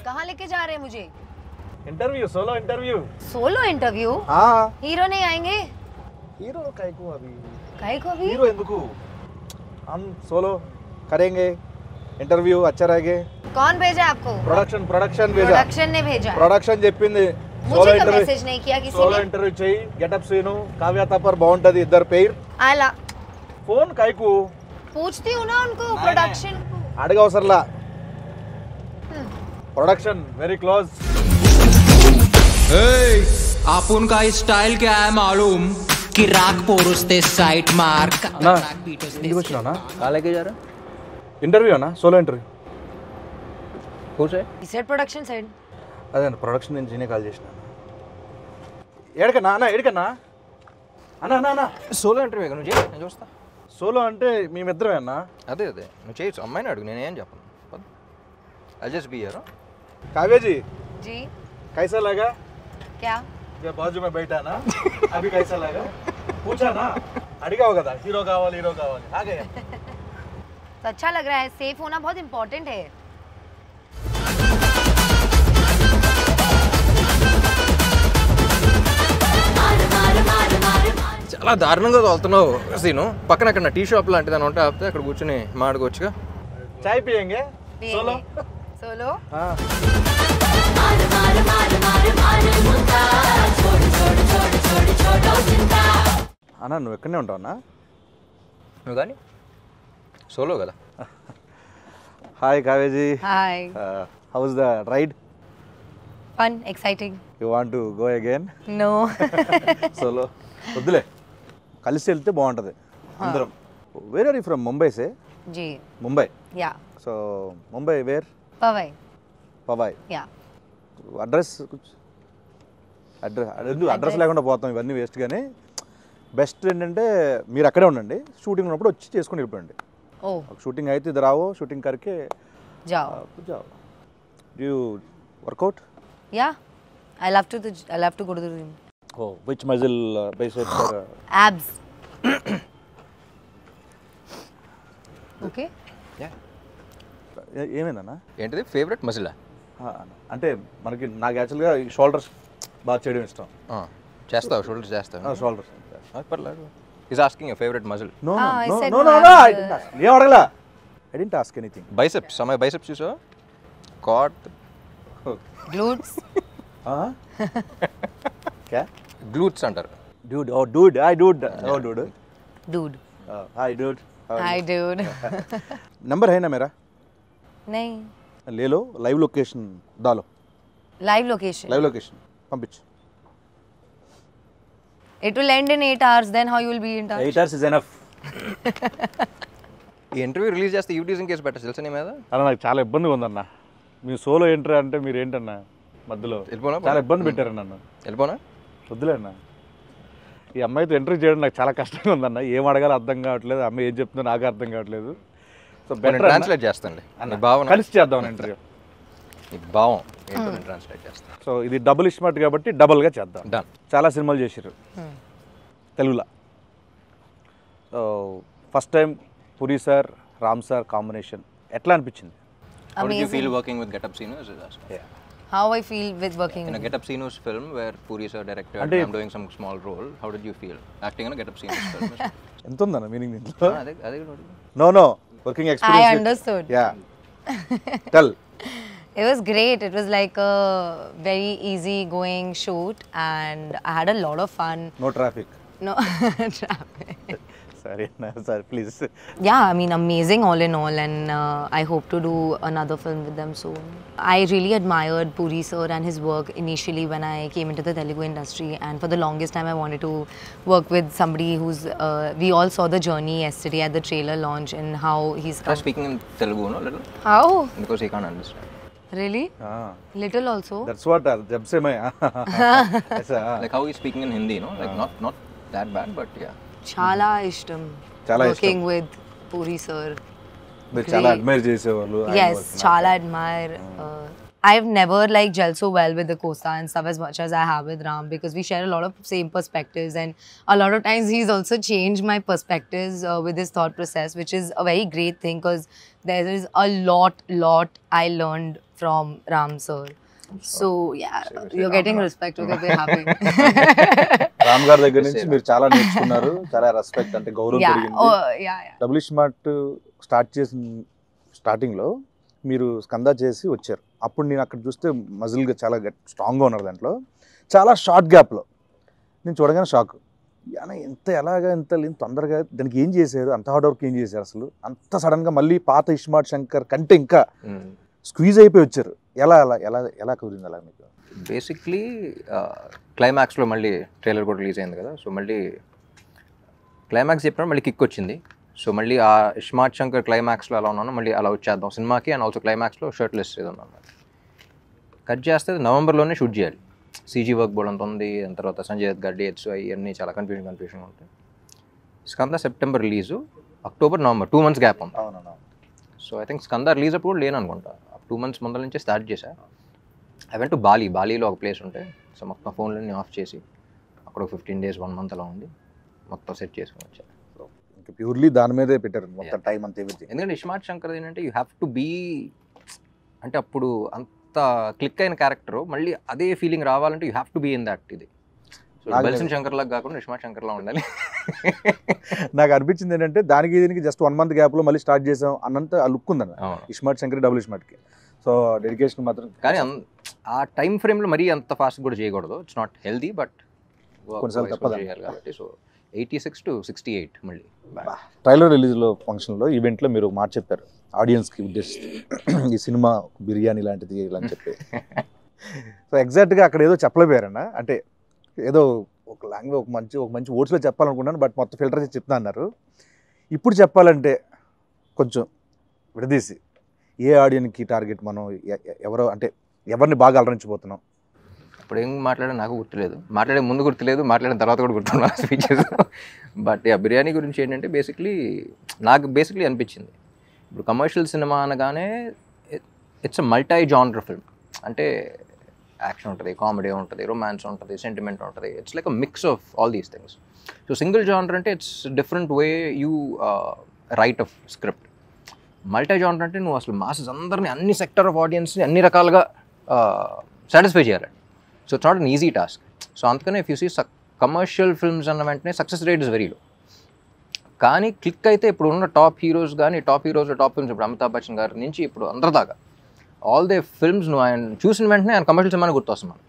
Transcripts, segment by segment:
कहाँ लेके जा रहे हैं मुझे? Interview, solo interview. Solo interview? हाँ। हीरो नहीं आएंगे? हीरो काहे को अभी? काहे को अभी? हीरो ఎందుకు? हम सोलो करेंगे इंटरव्यू अच्छा रहेगा। कौन भेजा आपको? प्रोडक्शन भेजा। प्रोडक्शन ने भेजा। प्रोडक्शन చెప్పింది मुझे तो मैसेज नहीं किया किसी सोलो ने। इंटरव्यू చేయి, గెటప్ సీను, కావ్య తపర్ బాగుంటది ఇద్దరు పేర్। आला। फोन కాయకు? पूछती हूँ ना उनको प्रोडक्शन को। అడగవసరలా। Production very close. आपण का स्टाइल क्या है मालूम कि राग पोरुस्ते साइट मार्क ना ఇంటికి వచ్చినానా? कहाँ लेके जा रहा? ఇంటర్వ్యూ అన్నా, సోలో ఇంటర్వ్యూ। खुश है? He said production side. అదే ప్రొడక్షన్ నుంచి నేనే కాల్ చేసిన। ఏడకన్నా అన్న, ఏడకన్నా అన్న అన్న అన్న సోలో ఇంటర్వ్యూ నువ్వు చేయి, నేను చూస్తా। సోలో అంటే మేమిద్దరమే అన్న। అదే నువ్వు చేయొచ్చు, అమ్మాయిని అడుగు, నేనేం చెప్పను। I just be here. Kavya ji ji कैसा लगा? क्या? जब बाजू में बैठा ना अभी कैसा लगा? पूछा ना, अड़गा होगा था हीरो कावाली आ गया। तो अच्छा लग रहा है। सेफ होना बहुत इम्पोर्टेंट है। చాలా దారుణంగా తోలుతున్నావు సీను। పక్కన అక్కడ టీ షాప్ లాంటిది అని ఉంటే ఆపితే అక్కడ కూర్చొని మాట్లాడుకోవచ్చుగా। चाय पियेंगे सोलो? सोलो? हाँ। అన్న నువ్వు ఎక్కడనే ఉంటావు అన్న? నువ్వు కానీ సోలో కదా। Hi Kavya ji. Hi. How is the ride? Fun exciting. You want to go again? No. Solo వద్దులే, కలిసి వెళ్తే బాగుంటుంది అందరం। Where are you from? Mumbai సే? जी Mumbai. Yeah so Mumbai where? Powai Powai. Yeah address address లేకుండా పోతాం, ఇవన్నీ వేస్ట్। కానీ బెస్ట్ ఏంటంటే మీరు అక్కడే ఉండండి, షూటింగ్ ఉన్నప్పుడు వచ్చి చేసుకుని వెళ్ళిపోండి। ओ షూటింగ్ అయితే ఇద్దరు రావో, షూటింగ్ కరికే जाओ। जाओ। Do you work out? Yeah I love to go to the gym. Oh, which muscle biceps or abs? Okay ఏమైందన్నా? ఏంటిది ఫేవరెట్ మజిలా? అంటే మనకి నాకు యాక్చువల్గా షోల్డర్స్ బాగా చేయడం ఇష్టం। చేస్తావు? షోల్డర్స్ చేస్తావు? షోల్డర్స్ పర్లేదు। Is asking your favourite muscle? No I no said no no, no I ఏం అడగలా, I didn't ask anything. Biceps, అమ్మాయి బైసెప్స్ చూసావా? Got glutes? क्या గ్లూట్స్ అంటారు। dude? Oh dude, hi dude। Oh dude, dude. hi dude। Hi dude. Number है ना मेरा? नहीं। ले लो, लाइव लोकेशन डालो। लाइव लोकेशन पंपिंच। It will end in 8 hours, then how you will be in touch? 8 hours is enough। ఈ interview release చేస్తే యూటీజింగ్ కేసు పెట్టచ్చు తెలుసా నీ మీద? అలా నాకు చాలా ఇబ్బందిగా ఉందన్న, మీ సోలో ఎంట్రీ అంటే మీరు ఏంటన్నా మధ్యలో వెళ్ళిపోనా? చాలా ఇబ్బంది పెట్టారు నన్ను। వెళ్ళిపోనా? వద్దులే అన్న, ఈ అమ్మాయితో ఎంట్రీ చేయడం నాకు చాలా కష్టంగా ఉందన్న। ఏం అడగాలో అర్థం కావట్లేదు, అమ్మాయి ఏం చెప్తుందో నాకు అర్థం కావట్లేదు। సో నేను ట్రాన్స్లేట్ చేస్తాను నీ భావన, కలిసి చేద్దాం ఇంటర్వ్యూ। నీ భావం ఏంటో నేను ట్రాన్స్లేట్ చేస్తాను। సో ఇది డబుల్ ఇస్మార్ట్ కాబట్టి డబుల్గా చేద్దాం। డన్। చాలా సినిమాలు చేశారు తెలుగులో। First time puri sir Ram sir combination ఎట్లా అనిపించింది? How did you feel working with Get Up Sinus? How I feel with working in a Get Up Sinus film where Puri sir directed and I'm doing some small role. How did you feel acting in a Get Up Sinus film? ఎంత ఉందన్న meaning దీంట్లో? అదే no working experience. I understood. Yeah. Tell. It was great. It was like a very easy going shoot and I had a lot of fun. No traffic. No traffic. Sorry, please. Yeah, I mean amazing all in all, and I hope to do another film with them soon. I really admired Puri sir and his work initially when I came into the Telugu industry, and for the longest time I wanted to work with somebody who's we all saw the journey yesterday at the trailer launch and how he's Try speaking in Telugu, no, little? How? Because he can't understand. Really? Little also? That's what jab se main like how he's speaking in Hindi, no? Like not that bad, but yeah. Chala ishtam. Working with Puri sir. మీరు చాలా admire చేసేవాళ్ళు. Yes, chala admire. I've never like gelled so well with the Costa and stuff as much as I have with Ram, because we share a lot of same perspectives, and a lot of times he's also changed my perspectives with his thought process, which is a very great thing, because there is a lot I learned from Ram sir. So yeah, you're getting respect. Okay, we're happy. Ram గారి దగ్గర నుంచి మీరు చాలా నేర్చుకున్నారు, చాలా respect అంటే గౌరవం పెరిగింది. yeah. డబుల్ స్మార్ట్ స్టార్టింగ్లో మీరు స్కందా చేసి వచ్చారు. అప్పుడు నేను అక్కడ చూస్తే మజిల్గా చాలా స్ట్రాంగ్గా ఉన్నారు. దాంట్లో చాలా షార్ట్ గ్యాప్లో నేను చూడగానే షాక్. ఎలాగా ఎంత తొందరగా దానికి ఏం చేశారు, అంత హార్డ్ వర్క్ ఏం చేశారు, అసలు అంత సడన్గా మళ్ళీ పాత ఇస్మార్ట్ శంకర్ కంటే ఇంకా స్క్వీజ్ అయిపోయి వచ్చారు. ఎలా ఎలా ఎలా ఎలా కుదిరింది అలా మీకు? బేసిక్లీ క్లైమాక్స్లో మళ్ళీ ట్రైలర్ కూడా రిలీజ్ అయింది కదా, సో మళ్ళీ క్లైమాక్స్ చెప్పినప్పుడు మళ్ళీ కిక్ వచ్చింది. సో మళ్ళీ ఆ ఇస్మార్ట్ శంకర్ క్లైమాక్స్లో ఎలా ఉన్నానో మళ్ళీ అలా వచ్చేద్దాం సినిమాకి. అండ్ ఆల్సో క్లైమాక్స్లో షర్ట్లెస్ ఏదన్నా కట్ చేస్తే నవంబర్లోనే షూట్ చేయాలి. సీజీ వర్క్ బోర్డ్ అంత ఉంది, దాని తర్వాత సంజయ్ దత్ గారి డేట్స్ అవన్నీ చాలా కన్ఫ్యూజన్ ఉంటాయి. Skanda September release, October November 2 months gap ఉంది. So I think Skanda release అప్పుడు లేను అనుకుంటా. 2 months ముందర నుంచే స్టార్ట్ చేశా. ఐ వెంట్ టు బాలీలో ఒక ప్లేస్ ఉంటే, సో మొత్తం ఫోన్లన్నీ ఆఫ్ చేసి అక్కడ 15 days 1 month అలా ఉండి మొత్తం సెట్ చేసుకుని వచ్చా. ఇంకా ప్యూర్లీ దాని మీదే పెట్టారు మొత్తం టైం అంతా. ఎందుకంటే ఇస్మార్ట్ శంకర్ ఏంటంటే యూ హ్యావ్ టు బీ, అంటే అప్పుడు అంత క్లిక్ అయిన క్యారెక్టర్ మళ్ళీ అదే ఫీలింగ్ రావాలంటే you have to be in that. ఇది బెల్సన్ శంకర్ లాగా కాకుండా ఇస్మార్ట్ శంకర్ లా ఉండాలి. నాకు అనిపించింది ఏంటంటే దానికి దీనికి జస్ట్ 1 month గ్యాప్లో మళ్ళీ స్టార్ట్ చేసాం అన్నంత ఆ లుక్ ఉందన్న ఇస్మార్ట్ శంకర్ డబుల్ ఇస్మార్ట్కి. సో డెడికేషన్ మాత్రం, కానీ ఆ టైం ఫ్రేమ్లో మరీ అంత ఫాస్ట్ కూడా చేయకూడదు. ఇట్స్ నాట్ హెల్దీ, బట్ కొన్నిసార్లు తప్పదు చేయాలి కాబట్టి. సో 86 to 68 మళ్ళీ ట్రైలర్ రిలీజ్లో ఫంక్షన్లో ఈవెంట్లో మీరు ఒక మాట చెప్పారు ఆడియన్స్కి ఉద్దేశిస్తూ, ఈ సినిమా బిర్యానీ లాంటిది ఇలా అని చెప్పి. సో ఎగ్జాక్ట్గా అక్కడ ఏదో చెప్పలేపోయారన్న, అంటే ఏదో ఒక లాంగ్వేజ్ ఒక మంచి వర్డ్స్లో చెప్పాలనుకున్నాను, బట్ మొత్తం ఫిల్టర్ చేసి చెప్తా అన్నారు. ఇప్పుడు చెప్పాలంటే కొంచెం విడదీసి ఏ ఆడియన్కి టార్గెట్, మనం ఎవరో అంటే ఎవరిని బాగా అలరించిపోతున్నాం? ఇప్పుడు ఏం మాట్లాడే నాకు గుర్తులేదు, మాట్లాడే ముందు గుర్తులేదు, మాట్లాడిన తర్వాత కూడా గుర్తున్నాను స్పీచెస్. బట్ బిర్యానీ గురించి ఏంటంటే నాకు అనిపించింది, ఇప్పుడు కమర్షియల్ సినిమా అనగానే it's a multi genre film. అంటే యాక్షన్ ఉంటుంది, కామెడీ ఉంటుంది, రొమాన్స్ ఉంటుంది, సెంటిమెంట్ ఉంటుంది. It's like a mix of all these things. So single genre అంటే it's different way you write of script. Multi genre అంటే నువ్వు అసలు మాసెస్ అందరినీ, అన్ని సెక్టర్ ఆఫ్ ఆడియన్స్ని అన్ని రకాలుగా సాటిస్ఫై చేయాలి. So it's not an easy task. So అందుకనే if you see commercial films అన్న వెంటనే success rate is very low. కానీ క్లిక్ అయితే ఇప్పుడు ఉన్న టాప్ హీరోస్ టాప్ ఫిల్మ్స్, ఇప్పుడు అమితాబ్ బచ్చన్ గారి నుంచి ఇప్పుడు అందరి దాకా ఆల్ దే ఫిల్మ్స్ నువ్వు ఆయన చూసిన వెంటనే ఆయన కమర్షియల్ సినిమాని గుర్తొస్తాం.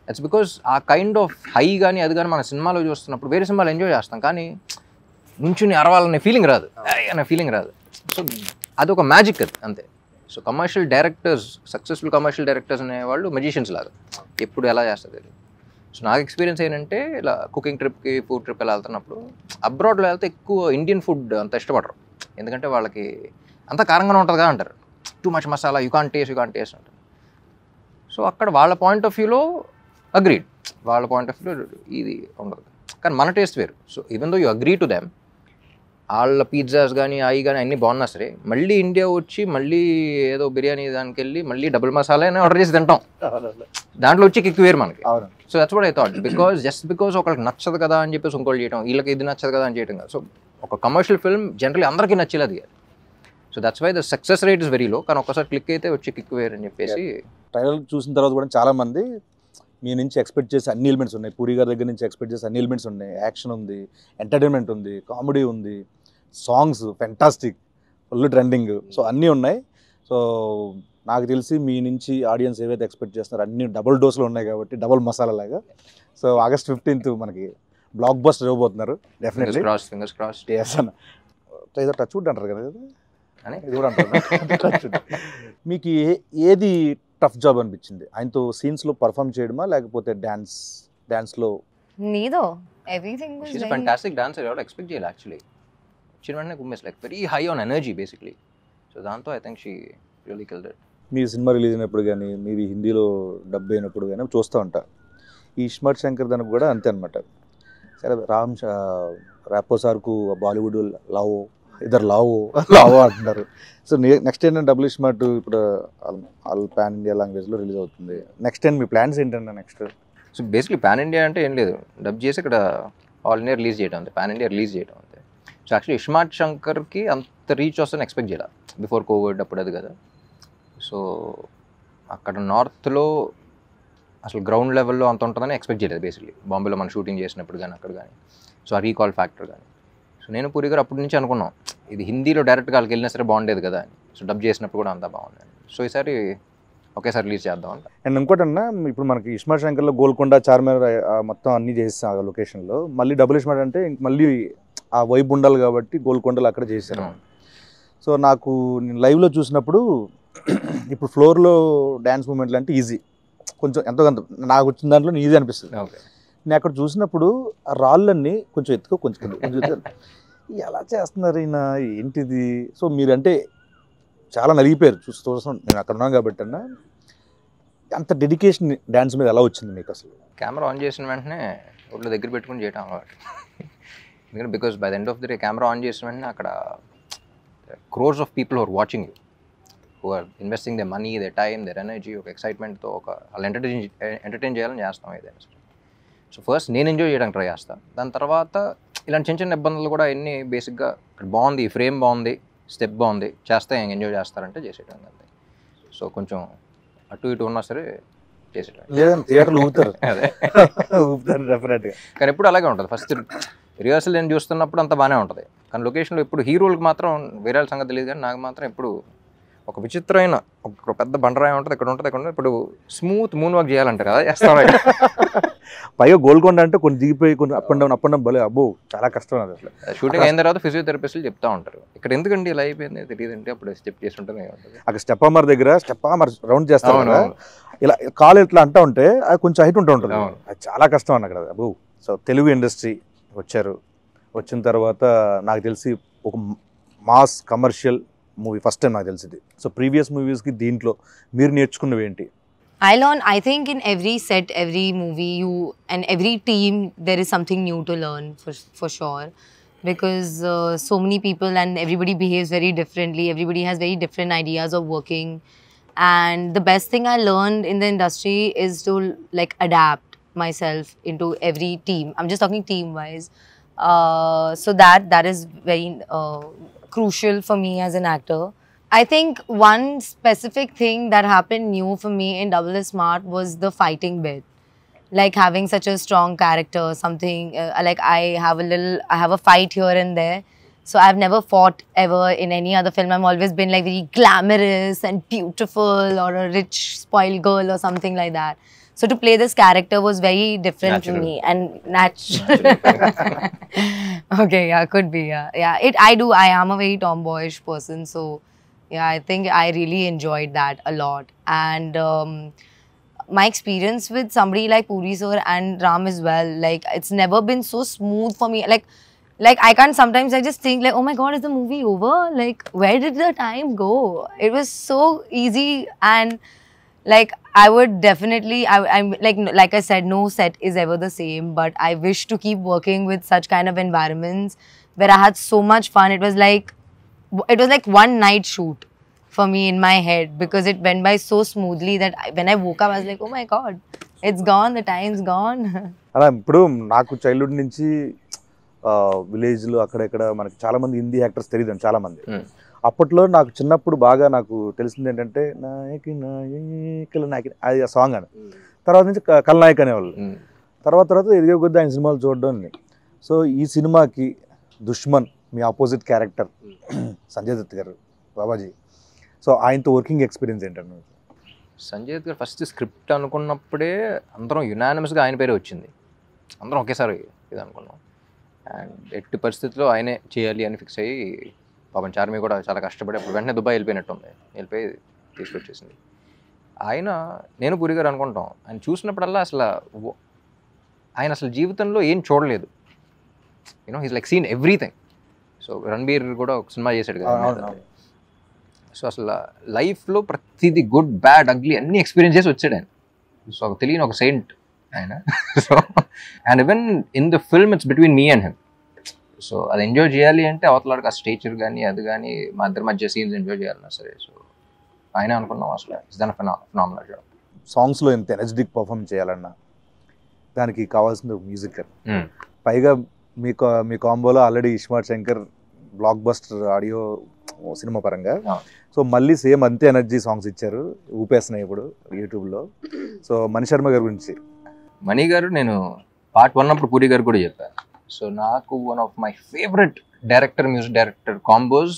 ఇట్స్ బికాస్ ఆ కైండ్ ఆఫ్ హై కానీ అది కానీ మన సినిమాలో చూస్తున్నప్పుడు వేరే సినిమాలు ఎంజాయ్ చేస్తాం, కానీ నుంచుని అరవాలనే ఫీలింగ్ రాదు, అనే ఫీలింగ్ రాదు. సో అదొక మ్యాజిక్ అది అంతే. So commercial directors, successful commercial directors అనేవాళ్ళు మెజిషియన్స్ లాగా, ఎప్పుడు ఎలా చేస్తుంది. సో నాకు ఎక్స్పీరియన్స్ ఏంటంటే ఇలా కుకింగ్ ట్రిప్కి, ఫుడ్ ట్రిప్ ఎలా వెళ్తున్నప్పుడు, అబ్రాడ్లో వెళ్తే ఎక్కువ ఇండియన్ ఫుడ్ అంత ఇష్టపడరు, ఎందుకంటే వాళ్ళకి అంత కారంగానే ఉంటుందిగా అంటారు, too much masala, you can't taste అంటారు. సో అక్కడ వాళ్ళ పాయింట్ ఆఫ్ వ్యూలో అగ్రీడ్, వాళ్ళ పాయింట్ ఆఫ్ వ్యూలో ఇది ఉండదు, కానీ మన టేస్ట్ వేరు. So even though you agree to them, వాళ్ళ పిజ్జాస్ కానీ అవి కానీ అన్నీ బాగున్నా సరే, మళ్ళీ ఇండియా వచ్చి మళ్ళీ ఏదో బిర్యానీ దానికి వెళ్ళి మళ్ళీ డబుల్ మసాలా అని ఆర్డర్ చేసి తింటాం, దాంట్లో వచ్చి కిక్ వేరు మనకి. So that's what I thought, because ఒకరికి నచ్చదు కదా అని చెప్పేసి ఇంకోటి చేయడం, వీళ్ళకి ఇది నచ్చదు కదా అని చేయడం కాదు. సో ఒక కమర్షియల్ ఫిల్మ్ జనరల్లీ అందరికీ నచ్చేది అది. So that's why the success rate is very low, కానీ ఒకసారి క్లిక్ అయితే వచ్చి కిక్ వేరు అని చెప్పేసి. ట్రైలర్ చూసిన తర్వాత కూడా చాలామంది మీ నుంచి ఎక్స్పెక్ట్ చేసే అన్ని ఎలిమెంట్స్ ఉన్నాయి, పూరి గారి దగ్గర నుంచి ఎక్స్పెక్ట్ చేసే అన్ని ఎలిమెంట్స్ ఉన్నాయి, యాక్షన్ ఉంది, ఎంటర్టైన్మెంట్ ఉంది, కామెడీ ఉంది, songs fantastic, full trending, so అన్నీ ఉన్నాయి. సో నాకు తెలిసి మీ నుంచి ఆడియన్స్ ఏవైతే ఎక్స్పెక్ట్ చేస్తున్నారో అన్ని డబుల్ డోస్లో ఉన్నాయి కాబట్టి డబుల్ మసాలా లాగా. సో August 15th మనకి బ్లాక్ బస్టర్ ఇవ్వబోతున్నారు డెఫినెట్లీ. Fingers crossed. ఏదో టచ్ వుడ్ అంటారు కదా, ఇది కూడా అంటారు. మీకు ఏది టఫ్ జాబ్ అనిపించింది? ఆయనతో సీన్స్లో పర్ఫామ్ చేయడమా, లేకపోతే డాన్స్లో? Neither. Everything was She's a fantastic dancer. I would expect jail actually. She went like very high on energy basically. So దాంతో I think she really killed it. Me cinema release అయినప్పుడు కానీ, మీవి హిందీలో dub అయినప్పుడు కానీ చూస్తూ ఉంటా. ఈ ఇస్మార్ట్ శంకర్ దానికి కూడా అంతే అనమాట. సరే ర్యాపో సార్కు బాలీవుడ్ లవ్ ఇద్దరు లావో అంటున్నారు. సో నెక్స్ట్ ఏంటంటే డబుల్ స్మార్ట్ ఇప్పుడు ఆల్ పాన్ ఇండియా లాంగ్వేజ్లో రిలీజ్ అవుతుంది. నెక్స్ట్ టైం మీ ప్లాన్స్ ఏంటంటే next? So basically pan India అంటే ఏం లేదు, డబ్ చేసి ఇక్కడ ఆల్ ఇండియా రిలీజ్ చేయడం అంతే, పాన్ ఇండియా రిలీజ్ చేయడం అంతే. సో యాక్చువల్లీ ఇస్మార్ట్ శంకర్కి అంత రీచ్ వస్తుందని ఎక్స్పెక్ట్ చేయాలి బిఫోర్ కోవిడ్ అప్పుడు అది కదా. సో అక్కడ నార్త్లో అసలు గ్రౌండ్ లెవెల్లో అంత ఉంటుందని ఎక్స్పెక్ట్ చేయలేదు బేసిక్లీ, బాంబేలో మనం షూటింగ్ చేసినప్పుడు కానీ అక్కడ కానీ. సో ఆ రీకాల్ ఫ్యాక్టర్ కానీ. సో నేను పూరి గారు అప్పటి నుంచి అనుకున్నాం ఇది హిందీలో డైరెక్ట్గా వాళ్ళకి వెళ్ళినా సరే బాగుండేది కదా అని. సో డబ్ చేసినప్పుడు కూడా అంతా బాగుంది. సో ఈసారి ఒకేసారి రిలీజ్ చేద్దాం అంట. అండ్ ఇంకోటి అన్న, ఇప్పుడు మనకి ఇస్మార్ట్ శంకర్లో గోల్కొండ, చార్మినార్ మొత్తం అన్నీ చేస్తాం ఆ లొకేషన్లో. మళ్ళీ డబుల్ ఇస్మార్ట్ అంటే మళ్ళీ ఆ వైబ్ ఉండాలి కాబట్టి గోల్కొండలు అక్కడ చేశారు. సో నాకు నేను లైవ్లో చూసినప్పుడు ఇప్పుడు ఫ్లోర్లో డ్యాన్స్ మూమెంట్లు అంటే ఈజీ, కొంచెం ఎంతో కొంత నాకు వచ్చిన దాంట్లో ఈజీ అనిపిస్తుంది. ఓకే, నేను అక్కడ చూసినప్పుడు ఆ రాళ్ళన్నీ కొంచెం ఎత్తుకో కొంచెం ఎలా చేస్తున్నారు ఈయన, ఏంటిది? సో మీరంటే చాలా నలిగిపోయారు చూస్తాం, నేను అక్కడ ఉన్నాను కాబట్టి అన్న. అంత డెడికేషన్ డ్యాన్స్ మీద ఎలా వచ్చింది మీకు అసలు? కెమెరా ఆన్ చేసిన వెంటనే ఒళ్ళు దగ్గర పెట్టుకుని చేయటం అలవాటు. ఎందుకంటే because by the end of the day camera on చేసిన వెంటనే అక్కడ crores of people who are watching you, who are investing the money, the time, their energy, ఒక ఎక్సైట్మెంట్తో వాళ్ళు ఎంటర్టైన్ చేయాలని చేస్తాం ఏదైనా. సో ఫస్ట్ నేను ఎంజాయ్ చేయడానికి ట్రై చేస్తాను. దాని తర్వాత ఇలాంటి చిన్న చిన్న ఇబ్బందులు కూడా ఎన్ని బేసిక్గా ఇక్కడ బాగుంది, ఫ్రేమ్ బాగుంది, స్టెప్ బాగుంది, చేస్తే ఎంజాయ్ చేస్తారంటే చేసేయడం అంతే. సో కొంచెం అటు ఇటు ఉన్నా సరే చేసేయడం. లేదంటే థియేటర్లు ఊపుతారు, అదే ఊపుతారు డెఫినెట్గా. కానీ ఎప్పుడు అలాగే ఉంటుంది. ఫస్ట్ రిహర్సల్ నేను చూస్తున్నప్పుడు అంత బాగానే ఉంటుంది, కానీ లొకేషన్లో ఇప్పుడు హీరోలకు మాత్రం వేరే సంగతి తెలియదు. కానీ నాకు మాత్రం ఎప్పుడు ఒక విచిత్రమైన ఒక పెద్ద బండరాయి ఉంటుంది, ఇక్కడ ఉంటుంది, ఇక్కడ ఇప్పుడు స్మూత్ మూన్ వాక్ చేయాలంటారు కదా, చేస్తాను. పైగా గోల్కొండ అంటే కొన్ని దిగిపోయి కొన్ని అప్ అండ్ డౌన్ భలే అబ్బో చాలా కష్టం అది. అసలు షూటింగ్ అయిన తర్వాత ఫిజియోథెరపిస్టులు చెప్తా ఉంటారు ఇక్కడ ఎందుకండి ఇలా అయిపోయింది తెలియదంటే అప్పుడు స్టెప్ చేస్తుంటే అక్కడ స్టెప్ అమర్ దగ్గర స్టెప్ అమర్ రౌండ్ చేస్తాం కదా, ఇలా కాలు ఇట్లా అంటా ఉంటే అది కొంచెం హైట్ ఉంటుంది, అది చాలా కష్టం అన్న అక్కడ అబ్బో. సో తెలుగు ఇండస్ట్రీ వచ్చారు, వచ్చిన తర్వాత నాకు తెలిసి ఒక mass commercial movie first time నాకు తెలిసింది. సో ప్రీవియస్ మూవీస్కి దీంట్లో మీరు నేర్చుకున్నవి ఏంటి? I learn, I think in every set, every movie, and every team, there is something new to learn for sure. Because so many people and everybody behaves very differently. Everybody has very different ideas of working. And the best thing I learned in the industry is to like adapt myself into every team. I'm just talking team-wise. So that is very crucial for me as an actor. I think one specific thing that happened new for me in Double is Smart was the fighting bit. Like having such a strong character, something like I have a fight here and there. So I've never fought ever in any other film. I've always been like very glamorous and beautiful or a rich spoiled girl or something like that. So to play this character was very different to me and natural. Okay, yeah, could be, yeah. I am a very tomboyish person, so yeah, I think I really enjoyed that a lot. And my experience with somebody like Puri sir and Ram as well, like it's never been so smooth for me. Like I can't, sometimes I just think like, oh my god, is the movie over? Like where did the time go? It was so easy. And like I would definitely, I'm like I said, no set is ever the same, but I wish to keep working with such kind of environments where I had so much fun. It was like one night shoot for me in my head, because it went by so smoothly that when I woke up I was like, oh my god, it's gone, the time's gone. అలా ఇప్పుడు నాకు childhood నుంచి విలేజ్లో అక్కడెక్కడ మనకి చాలా మంది Hindi actors తెలియదు చాలా మంది. అప్పట్లో నాకు చిన్నప్పుడు బాగా నాకు తెలిసింది ఏంటంటే నాయకి నాయకుల నాయకి అది ఆ సాంగ్ అని, తర్వాత నుంచి కల్నాయక్ అనేవాళ్ళు, తర్వాత ఎదిగే కొద్ది ఆయన సినిమాలు చూడడం. సో ఈ సినిమాకి దుష్మన్ మీ ఆపోజిట్ క్యారెక్టర్ సంజయ్ దత్ గారు, బాబాజీ, సో ఆయనతో వర్కింగ్ ఎక్స్పీరియన్స్ ఏంటంటే? సంజయ్ దత్ గారు ఫస్ట్ స్క్రిప్ట్ అనుకున్నప్పుడే అందరం యునానిమస్గా ఆయన పేరే వచ్చింది, అందరం ఒకేసారి ఇది అనుకున్నాం. అండ్ ఎట్టి పరిస్థితుల్లో ఆయనే చేయాలి అని ఫిక్స్ అయ్యి పాపం చార్మి కూడా చాలా కష్టపడి అప్పుడు వెంటనే దుబాయ్ వెళ్ళిపోయి తీసుకొచ్చేసింది. నేను పూరి గారు అనుకుంటాం, ఆయన చూసినప్పుడల్లా ఆయన అసలు జీవితంలో ఏం చూడలేదు, you know he's like seen everything. So Ranbir కూడా ఒక సినిమా చేశాడు కదా. సో అసలు లైఫ్లో ప్రతిదీ గుడ్ బ్యాడ్ అగ్లీ అన్ని ఎక్స్పీరియన్స్ చేసి వచ్చాడు ఆయన. సో తెలియని ఒక సెయింట్ ఆయన. So and even in the film it's between me and him. So అది ఎంజాయ్ చేయాలి అంటే అవతలాడికి ఆ స్టేచర్ కానీ అది కానీ మా ఇద్దరి మధ్య సీన్స్ ఎంజాయ్ చేయాలన్నా సరే. సో ఆయన అనుకున్నాం అసలు ఇట్స్ దన్ ఫినామినల్ జాబ్. సాంగ్స్లో ఇంత ఎనర్జెటిక్ పర్ఫామ్ చేయాలన్నా దానికి కావాల్సిన మ్యూజిక్. పైగా మీ కాంబోలో already iSmart Shankar blockbuster audio cinema పరంగా. సో మళ్ళీ సేమ్ అంతే ఎనర్జీ సాంగ్స్ ఇచ్చారు, ఊపేస్తున్నాయి ఇప్పుడు యూట్యూబ్లో. సో మణి శర్మ గారి గురించి. మణి గారు నేను పార్ట్ 1 అప్పుడు పూరి గారు కూడా చెప్పాను. సో నాకు one of my favourite director, music director combos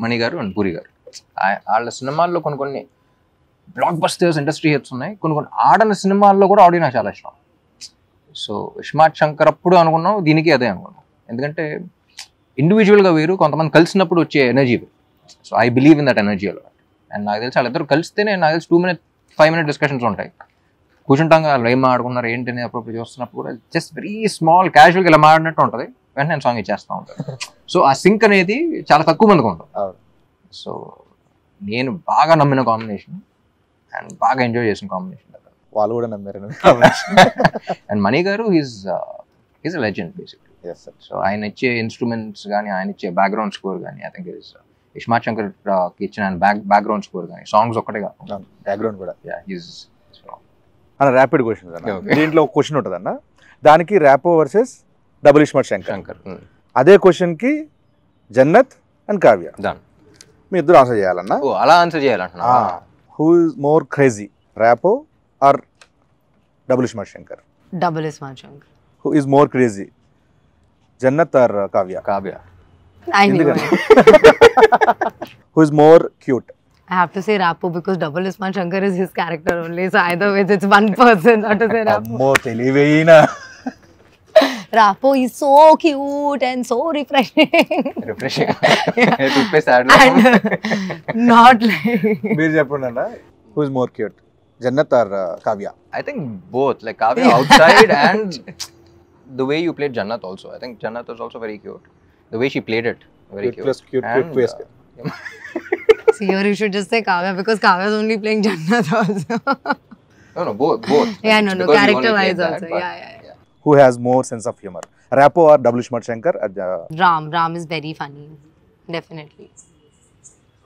Mani garu and puri గారు. వాళ్ళ సినిమాల్లో కొన్ని బ్లాక్ బస్టర్స్ ఇండస్ట్రీ హిట్స్ ఉన్నాయి, కొన్ని ఆడని సినిమాల్లో కూడా ఆడియో నాకు చాలా ఇష్టం. సో ఇస్మార్ట్ శంకర్ అప్పుడు అనుకున్నాం, దీనికి అదే అనుకున్నాం. ఎందుకంటే ఇండివిజువల్గా వేరు, కొంతమంది కలిసినప్పుడు వచ్చే ఎనర్జీ వేరు. So I believe in that energy అలా. అండ్ నాకు తెలిసి వాళ్ళిద్దరు కలిస్తేనే నాకు తెలిసి 2-5 minute డిస్కషన్స్ ఉంటాయి. కూర్చుంటాం కదా, వాళ్ళు ఏం ఆడుకున్నారు ఏంటి అనేది అప్పుడు చూస్తున్నప్పుడు కూడా జస్ట్ వెరీ స్మాల్ క్యాజువల్గా ఇలా మాడినట్టు ఉంటుంది, వెంటనే నేను సాంగ్ ఇచ్చేస్తూ ఉంటాను. సో ఆ సింక్ అనేది చాలా తక్కువ మందికి ఉంటుంది. సో నేను బాగా నమ్మిన కాంబినేషన్ అండ్ బాగా ఎంజాయ్ చేసిన కాంబినేషన్. వాళ్ళు కూడా నమ్మారు. అండ్ మణి గారు is a legend basically. So ఆయన ఇచ్చే ఇన్స్ట్రుమెంట్స్ కానీ, ఆయన ఇచ్చే బ్యాక్గ్రౌండ్ స్కోర్ కానీ, I think is iSmart Shankar ఇచ్చిన బ్యాక్గ్రౌండ్ స్కోర్ కానీ, సాంగ్స్ ఒక్కటే కాదు, బ్యాక్గ్రౌండ్ కూడా. అన్న ర్యాపిడ్ క్వశ్చన్ దీంట్లో ఒక క్వశ్చన్ ఉంటుంది అన్న, దానికి ర్యాపో వర్సెస్ డబుల్ ఇస్మార్ట్ శంకర్. అదే క్వశ్చన్కి జన్నత్ అండ్ కావ్య మీ ఇద్దరు ఆన్సర్ చేయాలన్నా. అలా ఆన్సర్ చేయాలంటున్నా. Who is more crazy, Rapo or double iSmart Shankar? Double Ismaart Shankar. Who is more crazy, Jannat or Kavya? Kavya. I knew it. Who is more cute? I have to say Rapo because Double Ismaart Shankar is his character only. So either way, it's one person. Not to say Rapo. Ammo తెలివేనా. Rapo is so cute and so refreshing. Refreshing. And not like. మీరు చెప్పండి అన్న, who is more cute, Jannat or Kavya? I think both. Like Kavya outside and the way you played Jannat also. I think Jannat was also very cute. The way she played it, very cute. Plus cute, and, plus See, here you should just say Kavya because Kavya is only playing Jannat also. No, both. Yeah, no, Because character you only wise played also. that, Yeah. Who has more sense of humor, Rapo or Double Ismaart Shankar? Ram is very funny. Definitely.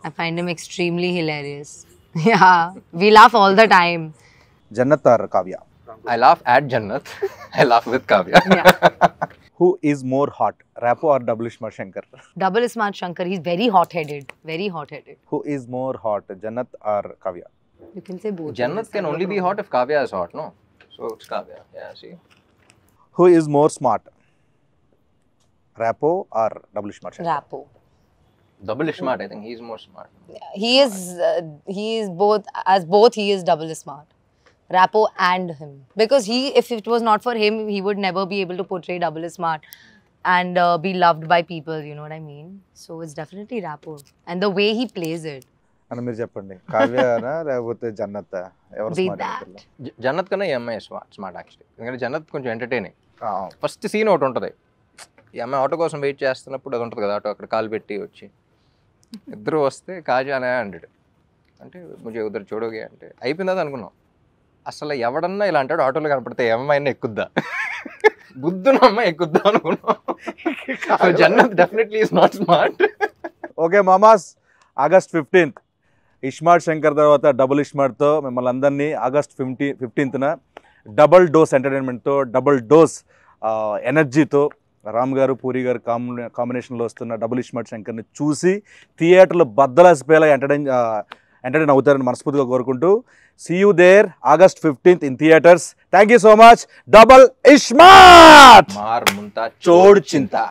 I find him extremely hilarious. Yeah, we laugh all the time. Jannat or Kavya? I laugh at Jannat. I laugh with Kavya. Yeah. Who is more hot, Rapo or Double Ismaart Shankar? Double Ismaart Shankar, he's very hot-headed. Very hot-headed. Who is more hot, Jannat or Kavya? You can say both. Jannat can only be hot if Kavya is hot, no? So it's Kavya. Yeah, see. Who is more smart, Rapo or Double Ismaart Shankar? Rapo. Double Ismaart, I think he's more smart. He is both. As both, he is Double Ismaart. Rapo and him. Because if it was not for him, he would never be able to portray Double Ismaart and be loved by people, you know what I mean? So it's definitely Rapo. And the way he plays it. అని మీరు చెప్పండి, కావ్యనా లేకపోతే జన్నత్? ఎవరు Be smart that. అనుకుంటున్నారు? జన్నత్ కన్నా ఈ అమ్మాయి smart actually. ఎందుకంటే జన్నత్ కొంచెం ఎంటర్టైనింగ్. ఫస్ట్ సీన్ ఒకటి ఉంటుంది, ఈ అమ్మాయి ఆటో కోసం వెయిట్ చేస్తున్నప్పుడు అది ఉంటుంది కదా, ఆటో అక్కడ కాలు పెట్టి వచ్చి ఇద్దరు వస్తే కాజానే అంటాడు, అంటే ముझे ఉదర్ చూడోగే అంటే అయిపోయిందా అనుకున్నాం. అసలు ఎవడన్నా ఇలా అంటాడు ఆటోలో కనపడితే ఏమైనా ఎక్కుద్దా, బుద్ధున అమ్మాయి ఎక్కుద్దా అనుకున్నాం. Jannat definitely is not smart. Okay మామాస్, ఆగస్ట్ 15th ఇస్మార్ట్ శంకర్ తర్వాత డబుల్ ఇస్మార్ట్తో మిమ్మల్ని అందరినీ ఆగస్ట్ 15th డబుల్ డోస్ ఎంటర్టైన్మెంట్తో, డబుల్ డోస్ ఎనర్జీతో రామ్ గారు పూరి గారు కాంబినేషన్లో వస్తున్న డబుల్ ఇస్మార్ట్ శంకర్ని చూసి థియేటర్లో బద్దలాసిపోయేలా ఎంటర్టైన్ అవుతారని మనస్ఫూర్తిగా కోరుకుంటూ, see you there August 15th in theatres. Thank you so much. Double ismart మార్ ముంతా చోడ్ చింతా.